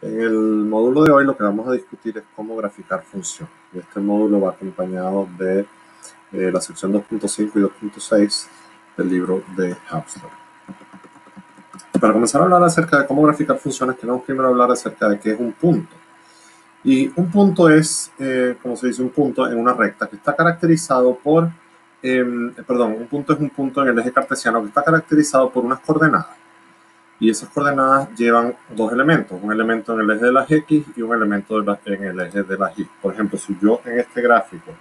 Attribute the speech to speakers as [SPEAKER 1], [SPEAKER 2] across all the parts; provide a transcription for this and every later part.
[SPEAKER 1] En el módulo de hoy lo que vamos a discutir es cómo graficar funciones. Este módulo va acompañado de la sección 2.5 y 2.6 del libro de Hausler. Para comenzar a hablar acerca de cómo graficar funciones, tenemos primero hablar acerca de qué es un punto. Y un punto es, como se dice, un punto en una recta que está caracterizado por, un punto es un punto en el eje cartesiano que está caracterizado por unas coordenadas. Y esas coordenadas llevan dos elementos, un elemento en el eje de las X y un elemento en el eje de las Y. Por ejemplo, si yo en este gráfico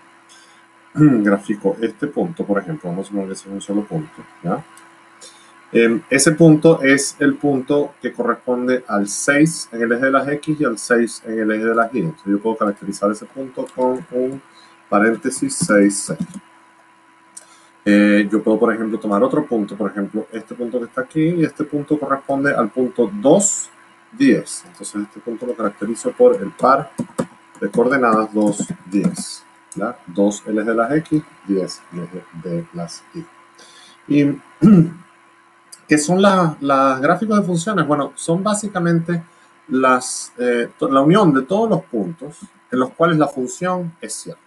[SPEAKER 1] grafico este punto, por ejemplo, vamos a suponer que ese es un solo punto, ¿ya? Ese punto es el punto que corresponde al 6 en el eje de las X y al 6 en el eje de las Y. Entonces yo puedo caracterizar ese punto con un paréntesis 6, 6. Yo puedo, por ejemplo, tomar otro punto, por ejemplo, este punto que está aquí, y este punto corresponde al punto 2, 10. Entonces este punto lo caracterizo por el par de coordenadas 2, 10. ¿Ya? 2 el eje de las X, 10 el eje de las Y. ¿Y qué son las gráficos de funciones? Bueno, son básicamente la unión de todos los puntos en los cuales la función es cierta.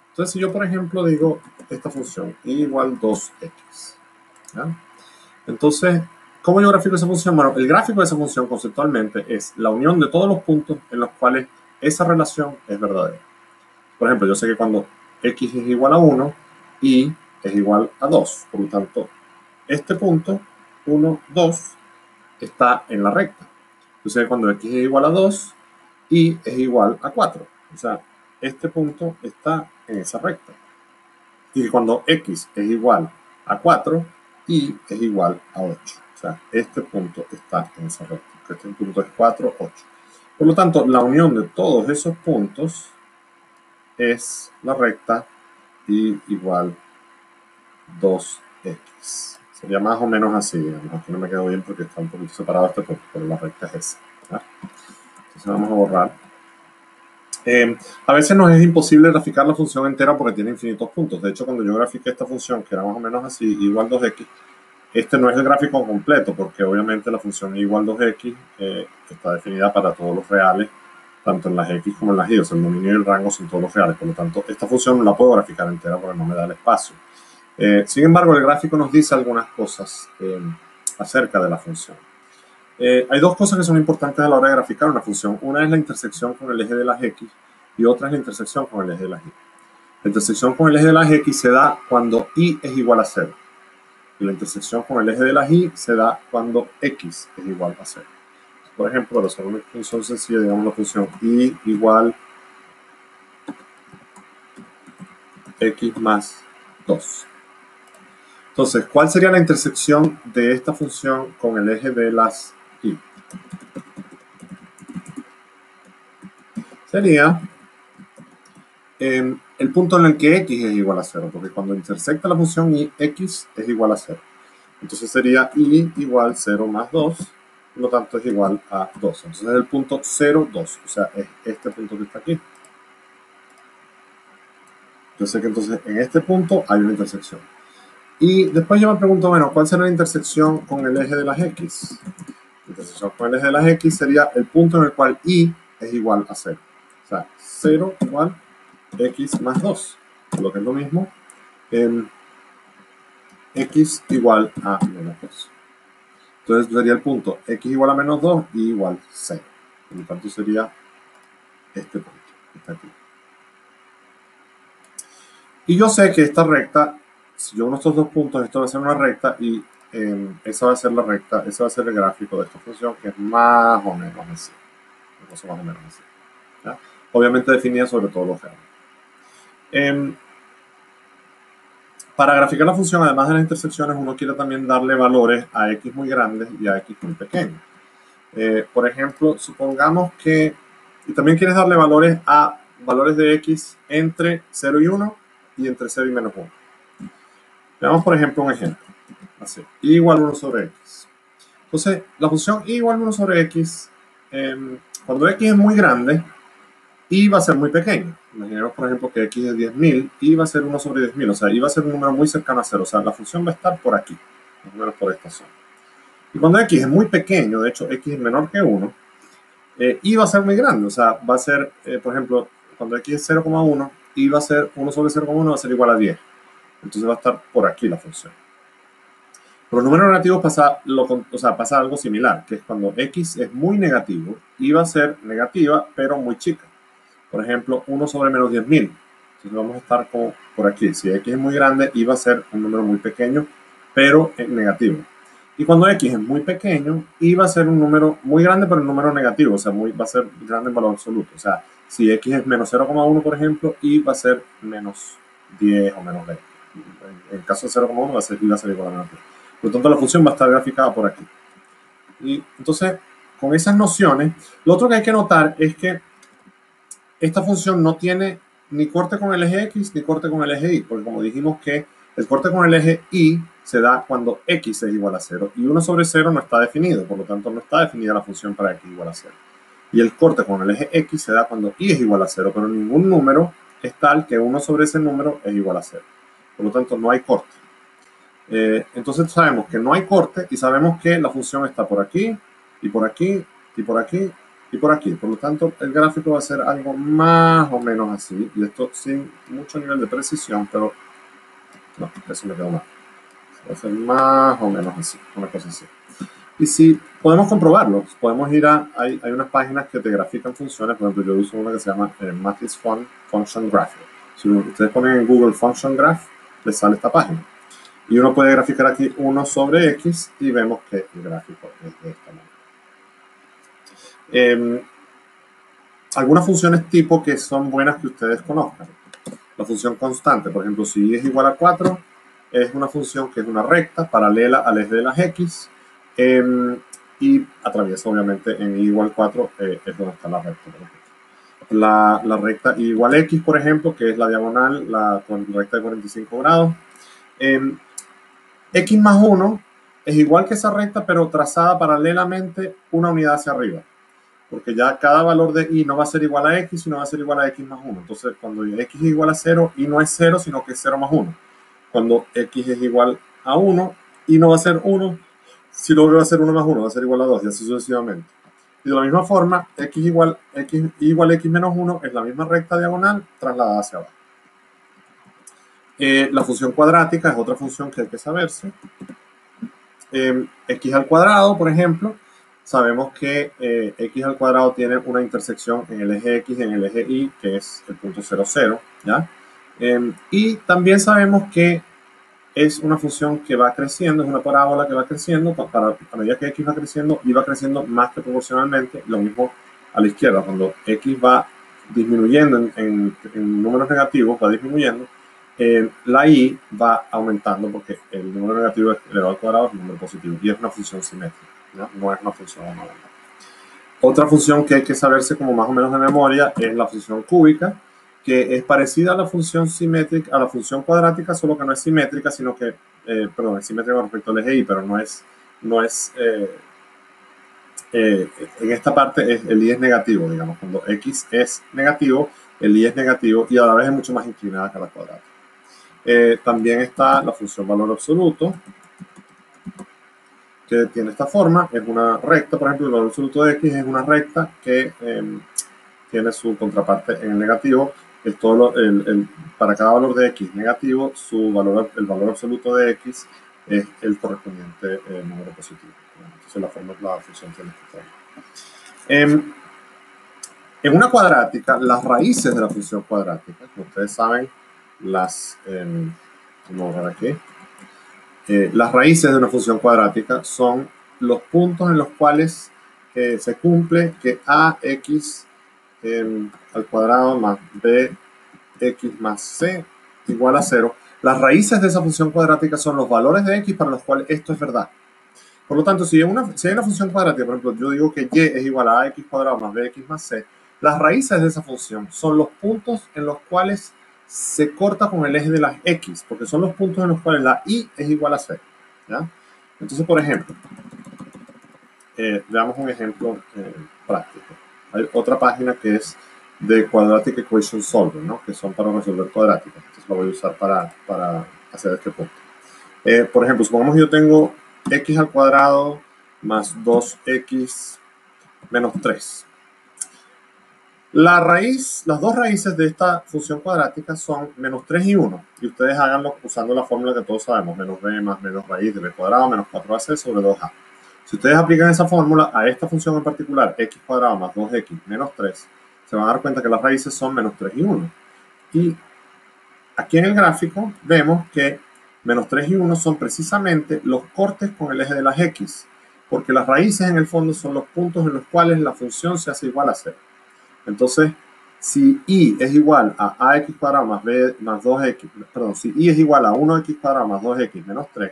[SPEAKER 1] Entonces, si yo, por ejemplo, digo esta función y igual 2x, ¿ya? Entonces, ¿cómo yo grafico esa función? Bueno, el gráfico de esa función conceptualmente es la unión de todos los puntos en los cuales esa relación es verdadera. Por ejemplo, yo sé que cuando x es igual a 1, y es igual a 2. Por lo tanto, este punto, 1, 2, está en la recta. Yo sé que cuando x es igual a 2, y es igual a 4. O sea, este punto está en esa recta. Y cuando x es igual a 4, y es igual a 8. O sea, este punto está en esa recta. Este punto es 4, 8. Por lo tanto, la unión de todos esos puntos es la recta y igual 2x. Sería más o menos así, digamos. Aquí no me quedó bien porque está un poquito separado este punto, pero la recta es esa, ¿verdad? Entonces vamos a borrar. A veces nos es imposible graficar la función entera porque tiene infinitos puntos. De hecho, cuando yo grafiqué esta función, que era más o menos así, igual 2x, este no es el gráfico completo, porque obviamente la función igual 2x está definida para todos los reales, tanto en las x como en las y. O sea, el dominio y el rango son todos los reales. Por lo tanto, esta función no la puedo graficar entera porque no me da el espacio. Sin embargo, el gráfico nos dice algunas cosas acerca de la función. Hay dos cosas que son importantes a la hora de graficar una función. Una es la intersección con el eje de las X y otra es la intersección con el eje de las Y. La intersección con el eje de las X se da cuando Y es igual a 0. Y la intersección con el eje de las Y se da cuando X es igual a 0. Por ejemplo, para hacer una función sencilla, digamos la función Y igual X más 2. Entonces, ¿cuál sería la intersección de esta función con el eje de las Y? Sería el punto en el que x es igual a 0, porque cuando intersecta la función y x es igual a 0. Entonces sería y igual 0 más 2, por lo tanto es igual a 2. Entonces es el punto 0, 2, o sea, es este punto que está aquí. Yo sé que entonces en este punto hay una intersección. Y después yo me pregunto, bueno, ¿cuál será la intersección con el eje de las x? La intersección con el eje de las x sería el punto en el cual y es igual a 0. O sea, 0 igual x más 2, lo que es lo mismo, x igual a menos 2. Entonces sería el punto x igual a menos 2 y igual 0. Por lo tanto sería este punto que está aquí. Y yo sé que esta recta, si yo uno estos dos puntos, esto va a ser una recta y esa va a ser la recta, ese va a ser el gráfico de esta función, que es más o menos así. Más o menos así, ¿ya? Obviamente definida sobre todos los reales. Para graficar la función, además de las intersecciones, uno quiere también darle valores a x muy grandes y a x muy pequeños. Por ejemplo, supongamos que... Y también quieres darle valores a valores de x entre 0 y 1 y entre 0 y menos 1. Veamos, por ejemplo, un ejemplo. Así, y igual 1 sobre x. Entonces, la función y igual 1 sobre x, cuando x es muy grande, y va a ser muy pequeño. Imaginemos, por ejemplo, que x es 10.000 y va a ser 1 sobre 10.000. O sea, y va a ser un número muy cercano a 0. O sea, la función va a estar por aquí, más o menos por esta zona. Y cuando x es muy pequeño, de hecho, x es menor que 1, y va a ser muy grande, o sea, va a ser, por ejemplo, cuando x es 0,1, y va a ser 1 sobre 0,1 va a ser igual a 10. Entonces va a estar por aquí la función. Por los números negativos pasa algo similar, que es cuando x es muy negativo, y va a ser negativa, pero muy chica. Por ejemplo, 1 sobre menos 10.000. Entonces vamos a estar como por aquí. Si x es muy grande, y va a ser un número muy pequeño, pero negativo. Y cuando x es muy pequeño, y va a ser un número muy grande, pero un número negativo, o sea, va a ser grande en valor absoluto. O sea, si x es menos 0,1, por ejemplo, y va a ser menos 10 o menos 20. En el caso de 0,1 va a ser igual a menos 10. Por lo tanto, la función va a estar graficada por aquí. Y entonces, con esas nociones, lo otro que hay que notar es que esta función no tiene ni corte con el eje X ni corte con el eje Y, porque como dijimos que el corte con el eje Y se da cuando X es igual a 0 y 1 sobre 0 no está definido, por lo tanto no está definida la función para X igual a 0. Y el corte con el eje X se da cuando Y es igual a 0, pero ningún número es tal que 1 sobre ese número es igual a 0. Por lo tanto no hay corte. Entonces sabemos que no hay corte y sabemos que la función está por aquí y por aquí y por aquí y por aquí. Por lo tanto, el gráfico va a ser algo más o menos así. Y esto sin mucho nivel de precisión, pero no, eso me quedó mal. Va a ser más o menos así, una cosa así. Y si podemos comprobarlo, podemos ir hay unas páginas que te grafican funciones. Por ejemplo, yo uso una que se llama Mathisfun Function Graph. Si ustedes ponen en Google Function Graph, les sale esta página. Y uno puede graficar aquí 1 sobre x y vemos que el gráfico es de esta manera. Algunas funciones tipo que son buenas que ustedes conozcan. La función constante, por ejemplo, si y es igual a 4, es una función que es una recta paralela al eje de las x y atraviesa obviamente en y igual 4, es donde está la recta. La recta y igual x, por ejemplo, que es la diagonal, la recta de 45 grados. X más 1 es igual que esa recta, pero trazada paralelamente una unidad hacia arriba. Porque ya cada valor de y no va a ser igual a x, sino va a ser igual a x más 1. Entonces, cuando x es igual a 0, y no es 0, sino que es 0 más 1. Cuando x es igual a 1, y no va a ser 1, sino que va a ser 1 más 1, va a ser igual a 2, y así sucesivamente. Y de la misma forma, x igual a x menos 1 es la misma recta diagonal trasladada hacia abajo. La función cuadrática es otra función que hay que saberse. X al cuadrado, por ejemplo, sabemos que x al cuadrado tiene una intersección en el eje X y en el eje Y, que es el punto 0, 0, ¿ya? Y también sabemos que es una función que va creciendo, es una parábola que va creciendo, a medida que x va creciendo, y va creciendo más que proporcionalmente, lo mismo a la izquierda, cuando x va disminuyendo en números negativos, va disminuyendo, la y va aumentando porque el número negativo elevado al cuadrado es un número positivo y es una función simétrica, no es una función anormal. Otra función que hay que saberse como más o menos de memoria es la función cúbica, que es parecida a la función simétrica, a la función cuadrática, solo que no es simétrica, sino que, perdón, es simétrica con respecto al eje y, pero no es en esta parte el y es negativo, digamos, cuando x es negativo, el y es negativo y a la vez es mucho más inclinada que la cuadrática. También está la función valor absoluto, que tiene esta forma, es una recta, por ejemplo, el valor absoluto de x es una recta que tiene su contraparte en el negativo, es todo para cada valor de x negativo, el valor absoluto de x es el correspondiente número positivo. Entonces la función tiene esta forma. En una cuadrática, las raíces de la función cuadrática, como ustedes saben, vamos a ver aquí. Las raíces de una función cuadrática son los puntos en los cuales se cumple que ax al cuadrado más bx más c igual a 0. Las raíces de esa función cuadrática son los valores de x para los cuales esto es verdad. Por lo tanto, si hay una función cuadrática, por ejemplo, yo digo que y es igual a ax cuadrado más bx más c, las raíces de esa función son los puntos en los cuales se corta con el eje de las x, porque son los puntos en los cuales la y es igual a c, ¿ya? Entonces, por ejemplo, veamos un ejemplo práctico. Hay otra página que es de Quadratic Equation Solver, ¿no? Que son para resolver cuadráticas. Entonces lo voy a usar para hacer este punto. Por ejemplo, supongamos que yo tengo x al cuadrado más 2x menos 3. Las dos raíces de esta función cuadrática son menos 3 y 1. Y ustedes háganlo usando la fórmula que todos sabemos, menos b más menos raíz de b cuadrado menos 4ac sobre 2a. Si ustedes aplican esa fórmula a esta función en particular, x cuadrado más 2x menos 3, se van a dar cuenta que las raíces son menos 3 y 1. Y aquí en el gráfico vemos que menos 3 y 1 son precisamente los cortes con el eje de las x, porque las raíces en el fondo son los puntos en los cuales la función se hace igual a 0. Entonces, si y es igual a ax cuadrado más b más 2x, perdón, si y es igual a 1x cuadrado más 2x menos 3,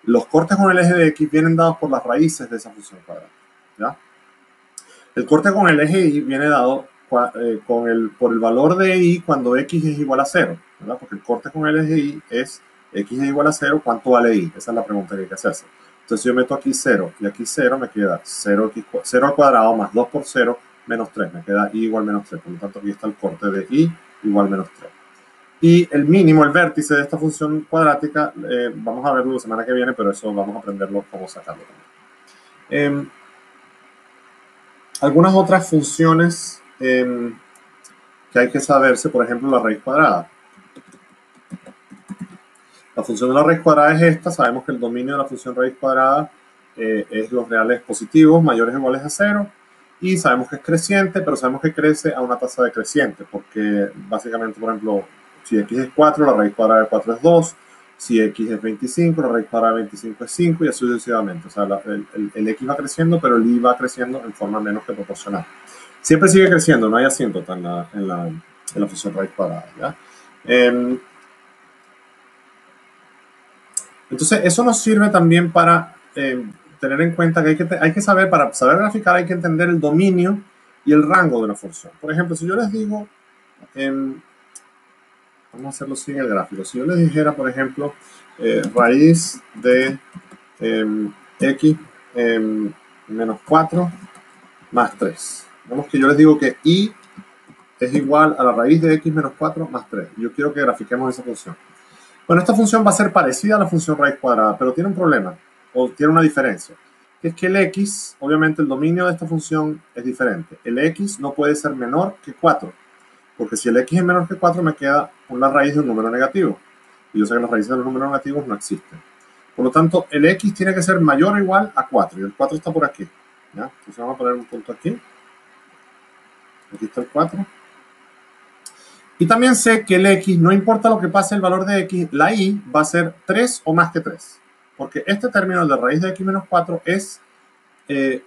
[SPEAKER 1] los cortes con el eje de x vienen dados por las raíces de esa función cuadrada, ¿ya? El corte con el eje y viene dado por el valor de y cuando x es igual a 0, ¿verdad? Porque el corte con el eje y es x es igual a 0, ¿cuánto vale y? Esa es la pregunta que hay que hacerse. Entonces, si yo meto aquí 0 y aquí 0, me queda 0 al cuadrado más 2 por 0 menos 3, me queda y igual menos 3. Por lo tanto, aquí está el corte de y igual menos 3. Y el mínimo, el vértice de esta función cuadrática, vamos a verlo la semana que viene, pero eso vamos a aprenderlo cómo sacarlo también. Algunas otras funciones que hay que saberse, por ejemplo, la raíz cuadrada. La función de la raíz cuadrada es esta. Sabemos que el dominio de la función raíz cuadrada es los reales positivos mayores o iguales a 0. Y sabemos que es creciente, pero sabemos que crece a una tasa decreciente, porque básicamente, por ejemplo, si x es 4, la raíz cuadrada de 4 es 2. Si x es 25, la raíz cuadrada de 25 es 5 y así sucesivamente. O sea, el x va creciendo, pero el y va creciendo en forma menos que proporcional. Siempre sigue creciendo, no hay asíntota en la función raíz cuadrada, ¿ya? Entonces, eso nos sirve también para tener en cuenta que hay que saber, para saber graficar, hay que entender el dominio y el rango de una función. Por ejemplo, si yo les digo, vamos a hacerlo sin el gráfico. Si yo les dijera, por ejemplo, raíz de x menos 4 más 3. Vemos que yo les digo que y es igual a la raíz de x menos 4 más 3. Yo quiero que grafiquemos esa función. Bueno, esta función va a ser parecida a la función raíz cuadrada, pero tiene un problema, o tiene una diferencia, que es que el x, obviamente el dominio de esta función es diferente. El x no puede ser menor que 4, porque si el x es menor que 4 me queda una raíz de un número negativo. Y yo sé que las raíces de los números negativos no existen. Por lo tanto, el x tiene que ser mayor o igual a 4, y el 4 está por aquí, ¿ya? Entonces vamos a poner un punto aquí. Aquí está el 4. Y también sé que el x, no importa lo que pase el valor de x, la y va a ser 3 o más que 3. Porque este término de raíz de x menos 4 es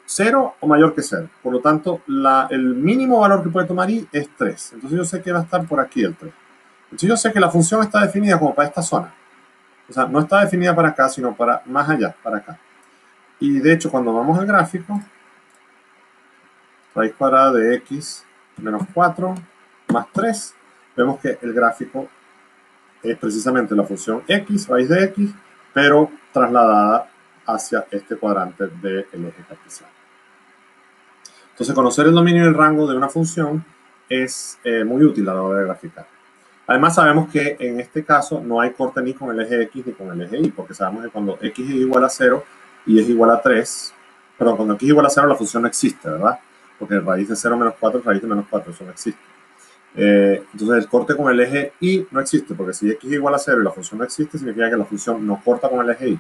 [SPEAKER 1] 0 o mayor que 0. Por lo tanto, el mínimo valor que puede tomar y es 3. Entonces yo sé que va a estar por aquí el 3. Entonces yo sé que la función está definida como para esta zona. O sea, no está definida para acá, sino para más allá, para acá. Y de hecho, cuando vamos al gráfico, raíz cuadrada de x menos 4 más 3, vemos que el gráfico es precisamente la función x, raíz de x, pero trasladada hacia este cuadrante del eje cartesiano. Entonces, conocer el dominio y el rango de una función es muy útil a la hora de graficar. Además, sabemos que en este caso no hay corte ni con el eje x ni con el eje y, porque sabemos que cuando x es igual a 0 y es igual a 3, perdón, cuando x es igual a 0 la función no existe, ¿verdad? Porque raíz de 0 menos 4 es raíz de menos 4, eso no existe. Entonces el corte con el eje y no existe, porque si x es igual a 0 y la función no existe, significa que la función no corta con el eje y.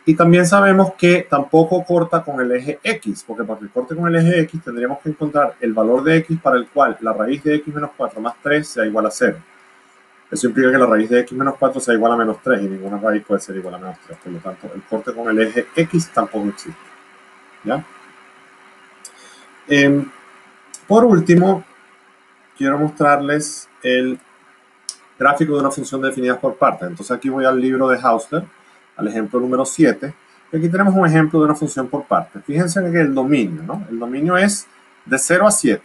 [SPEAKER 1] Y también sabemos que tampoco corta con el eje x, porque para que corte con el eje x tendríamos que encontrar el valor de x para el cual la raíz de x menos 4 más 3 sea igual a 0. Eso implica que la raíz de x menos 4 sea igual a menos 3 y ninguna raíz puede ser igual a menos 3. Por lo tanto, el corte con el eje x tampoco existe, ¿ya? Por último, quiero mostrarles el gráfico de una función definida por partes. Entonces aquí voy al libro de Hausler, al ejemplo número 7. Y aquí tenemos un ejemplo de una función por partes. Fíjense que el dominio, ¿no? El dominio es de 0 a 7.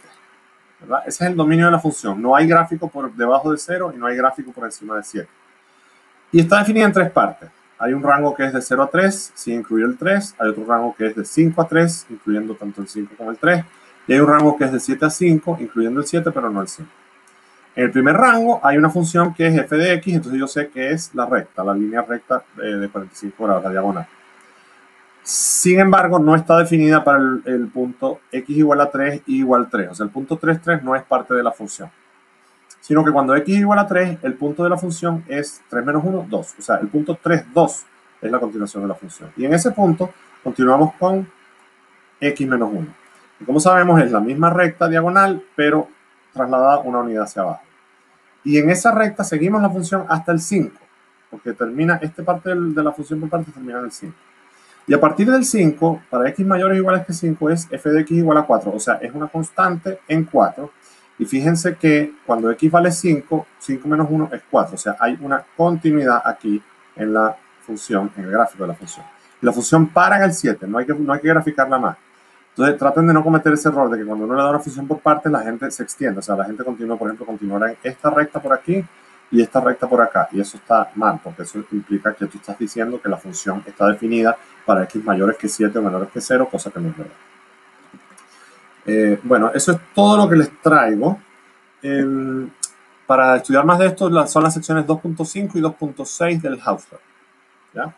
[SPEAKER 1] ¿Verdad? Ese es el dominio de la función. No hay gráfico por debajo de 0 y no hay gráfico por encima de 7. Y está definida en tres partes. Hay un rango que es de 0 a 3, si incluye el 3. Hay otro rango que es de 5 a 3, incluyendo tanto el 5 como el 3. Y hay un rango que es de 7 a 5, incluyendo el 7, pero no el 5. En el primer rango hay una función que es f de x, entonces yo sé que es la recta, la línea recta de 45 grados, la diagonal. Sin embargo, no está definida para el punto x igual a 3 y igual 3. O sea, el punto 3, 3 no es parte de la función. Sino que cuando x igual a 3, el punto de la función es 3 menos 1, 2. O sea, el punto 3, 2 es la continuación de la función. Y en ese punto continuamos con x menos 1. Y como sabemos, es la misma recta diagonal, pero trasladada una unidad hacia abajo. Y en esa recta seguimos la función hasta el 5, porque termina, esta parte de la función por parte termina en el 5. Y a partir del 5, para x mayores o iguales que 5, es f de x igual a 4. O sea, es una constante en 4. Y fíjense que cuando x vale 5, 5 menos 1 es 4. O sea, hay una continuidad aquí en la función, en el gráfico de la función. Y la función para en el 7, no hay que graficarla más. Entonces, traten de no cometer ese error de que cuando uno le da una función por partes, la gente se extiende. O sea, la gente continúa, por ejemplo, continuará en esta recta por aquí y esta recta por acá. Y eso está mal, porque eso implica que tú estás diciendo que la función está definida para x mayores que 7 o menores que 0, cosa que no es verdad. Bueno, eso es todo lo que les traigo. Para estudiar más de esto, son las secciones 2.5 y 2.6 del Hausler. ¿Ya?